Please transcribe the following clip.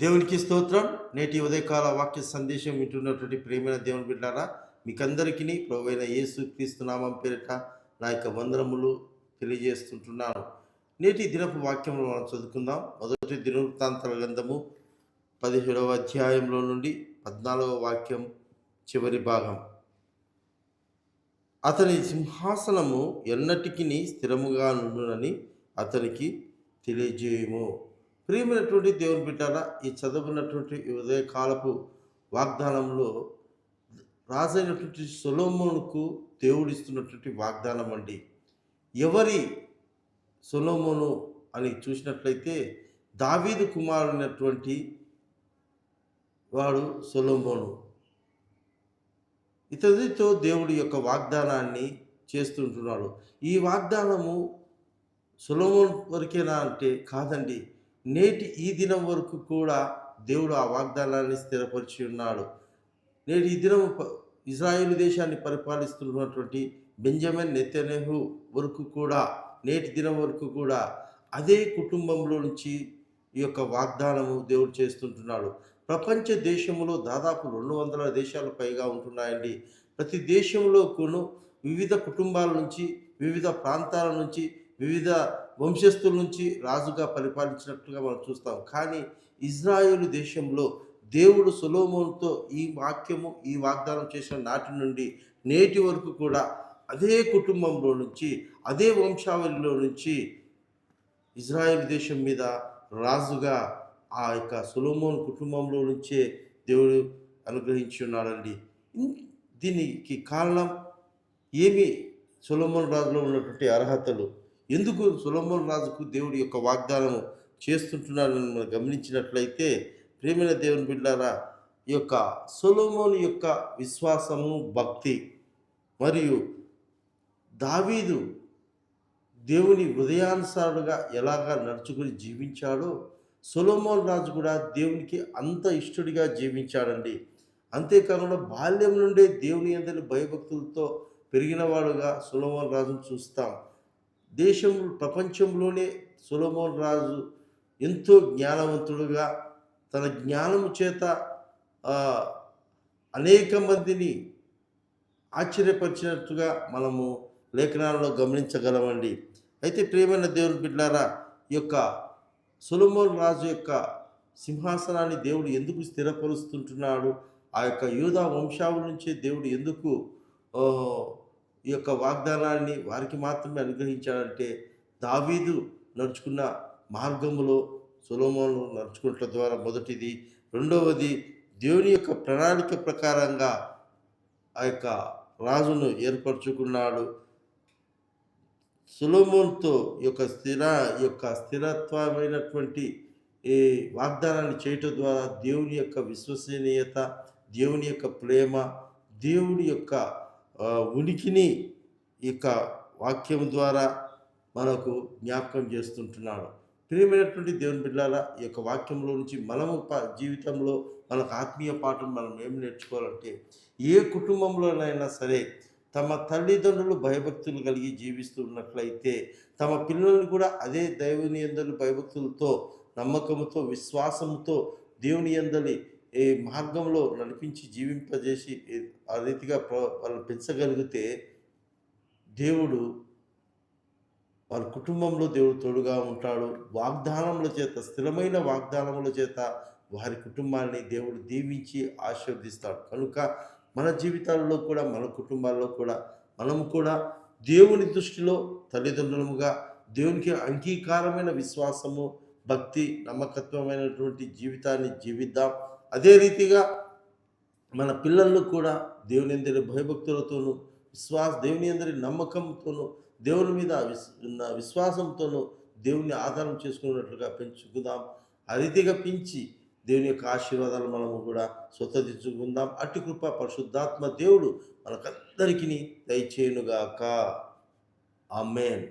దేవునికి స్తోత్రం. నేటి ఉదయకాల వాక్య సందేశం వింటున్నటువంటి ప్రియమైన దేవుని బిడ్డారా, మీకందరికీ ప్రభువైన యేసుక్రీస్తు నామం పేరిట నా యొక్క వందనములు తెలియజేస్తుంటున్నాను. నేటి దినపు వాక్యంలో మనం చదువుకుందాం. మొదటి దినవృత్తాంతాల గ్రంథము 17వ అధ్యాయంలో నుండి 14వ వాక్యం చివరి భాగం. అతని సింహాసనము ఎన్నటికి స్థిరముగా నుండునని అతనికి తెలియజేయము. ప్రియమైనటువంటి దేవుని బిడ్డారా, ఈ చదువుకున్నటువంటి ఉదయకాలపు వాగ్దానంలో రాజైనటువంటి సొలొమోనుకు దేవుడిస్తున్నటువంటి వాగ్దానం అండి. ఎవరి సొలొమోను అని చూసినట్లయితే దావీదు కుమారుడైనటువంటి వాడు సొలొమోను. ఇతడితో దేవుడి యొక్క వాగ్దానాన్ని చేస్తుంటున్నాడు. ఈ వాగ్దానము సొలొమోను వరకేనా అంటే కాదండి. నేటి ఈ దినం వరకు కూడా దేవుడు ఆ వాగ్దానాన్ని స్థిరపరిచి ఉన్నాడు. నేటి ఈ దినం ఇజ్రాయేలు దేశాన్ని పరిపాలిస్తున్నటువంటి బెంజమిన్ నెతన్యాహు వరకు కూడా, నేటి దినం వరకు కూడా అదే కుటుంబంలో నుంచి ఈ యొక్క వాగ్దానము దేవుడు చేస్తుంటున్నాడు. ప్రపంచ దేశంలో దాదాపు 200 దేశాలు పైగా ఉంటున్నాయండి. ప్రతి దేశంలో కూడా వివిధ కుటుంబాల నుంచి, వివిధ ప్రాంతాల నుంచి, వివిధ వంశస్థుల నుంచి రాజుగా పరిపాలించినట్లుగా మనం చూస్తాం. కానీ ఇజ్రాయేలు దేశంలో దేవుడు సొలొమోనుతో ఈ వాగ్దానం చేసిన నాటి నుండి నేటి వరకు కూడా అదే కుటుంబంలో నుంచి, అదే వంశావళిలో నుంచి ఇజ్రాయేల్ దేశం మీద రాజుగా ఆ యొక్క సొలొమోను కుటుంబంలో నుంచే దేవుడు అనుగ్రహించి ఉన్నాడండి. దీనికి కారణం ఏమి? సొలొమోను రాజులో ఉన్నటువంటి అర్హతలు. ఎందుకు సొలొమోను రాజుకు దేవుడి యొక్క వాగ్దానం చేస్తుంటున్నాడని మనం గమనించినట్లయితే, ప్రియమైన దేవుని బిడ్డారా, ఈ యొక్క సొలొమోను యొక్క విశ్వాసము, భక్తి మరియు దావీదు దేవుని హృదయానుసారుడుగా ఎలాగా నడుచుకుని జీవించాడో సొలొమోను రాజు కూడా దేవునికి అంత ఇష్టడిగా జీవించాడండి. అంతేకాకుండా బాల్యం నుండే దేవుని యందు భయభక్తులతో పెరిగినవాడుగా సొలొమోను రాజును చూస్తాం. ప్రపంచంలోనే సొలొమోను రాజు ఎంతో జ్ఞానవంతుడుగా తన జ్ఞానము చేత అనేక మందిని ఆశ్చర్యపరిచినట్టుగా మనము లేఖనాలలో గమనించగలమండి. అయితే ప్రియమైన దేవుని బిడ్డలారా, ఈ యొక్క సొలొమోను రాజు యొక్క సింహాసనాన్ని దేవుడు ఎందుకు స్థిరపరుస్తుంటున్నాడు? ఆ యొక్క యూదా వంశావళి నుంచే దేవుడు ఎందుకు ఈ యొక్క వాగ్దానాన్ని వారికి మాత్రమే అనుగ్రహించాడంటే, దావీదు నడుచుకున్న మార్గములో సొలొమోను నడుచుకోవటం ద్వారా మొదటిది. రెండవది, దేవుని యొక్క ప్రణాళిక ప్రకారంగా ఆ యొక్క రాజును ఏర్పరచుకున్నాడు. సొలొమోనుతో ఈ యొక్క స్థిరత్వమైనటువంటి ఈ వాగ్దానాన్ని చేయటం ద్వారా దేవుని యొక్క విశ్వసనీయత, దేవుని యొక్క ప్రేమ, దేవుని యొక్క ఉనికిని ఈ యొక్క వాక్యం ద్వారా మనకు జ్ఞాపకం చేస్తుంటున్నాడు. ప్రియమైనటువంటి దేవుని బిడ్డలారా, ఈ యొక్క వాక్యంలో నుంచి మనము జీవితంలో మనకు ఆత్మీయ పాఠం మనం ఏం నేర్చుకోవాలంటే, ఏ కుటుంబంలోనైనా సరే తమ తల్లిదండ్రులు భయభక్తులు కలిగి జీవిస్తున్నట్లయితే తమ పిల్లలను కూడా అదే దేవుని యందలి భయభక్తులతో, నమ్మకంతో, విశ్వాసంతో దేవుని యందలి ఈ మార్గంలో నడిపించి జీవింపజేసి ఆ రీతిగా వాళ్ళు పెంచగలిగితే దేవుడు వాళ్ళ కుటుంబంలో దేవుడు తోడుగా ఉంటాడు. వాగ్దానముల చేత, స్థిరమైన వాగ్దానముల చేత వారి కుటుంబాన్ని దేవుడు దీవించి ఆశీర్వదిస్తాడు. కనుక మన జీవితాల్లో కూడా, మన కుటుంబాల్లో కూడా మనము కూడా దేవుని దృష్టిలో తల్లిదండ్రులముగా దేవునికి అంగీకారమైన విశ్వాసము, భక్తి, నమ్మకత్వమైనటువంటి జీవితాన్ని జీవిద్దాం. అదే రీతిగా మన పిల్లలను కూడా దేవుని అందరి భయభక్తులతోనూ, దేవుని అందరి నమ్మకంతోనూ, దేవుని మీద విశ్వాసంతోనూ దేవుని ఆధారం చేసుకున్నట్లుగా పెంచుకుందాం. ఆ రీతిగా పెంచి దేవుని యొక్క ఆశీర్వాదాలు మనము కూడా స్వతంత్రించుకుందాం. అట్టి కృప పరిశుద్ధాత్మ దేవుడు మనకందరికీ దయచేయునుగాక. ఆమేన్.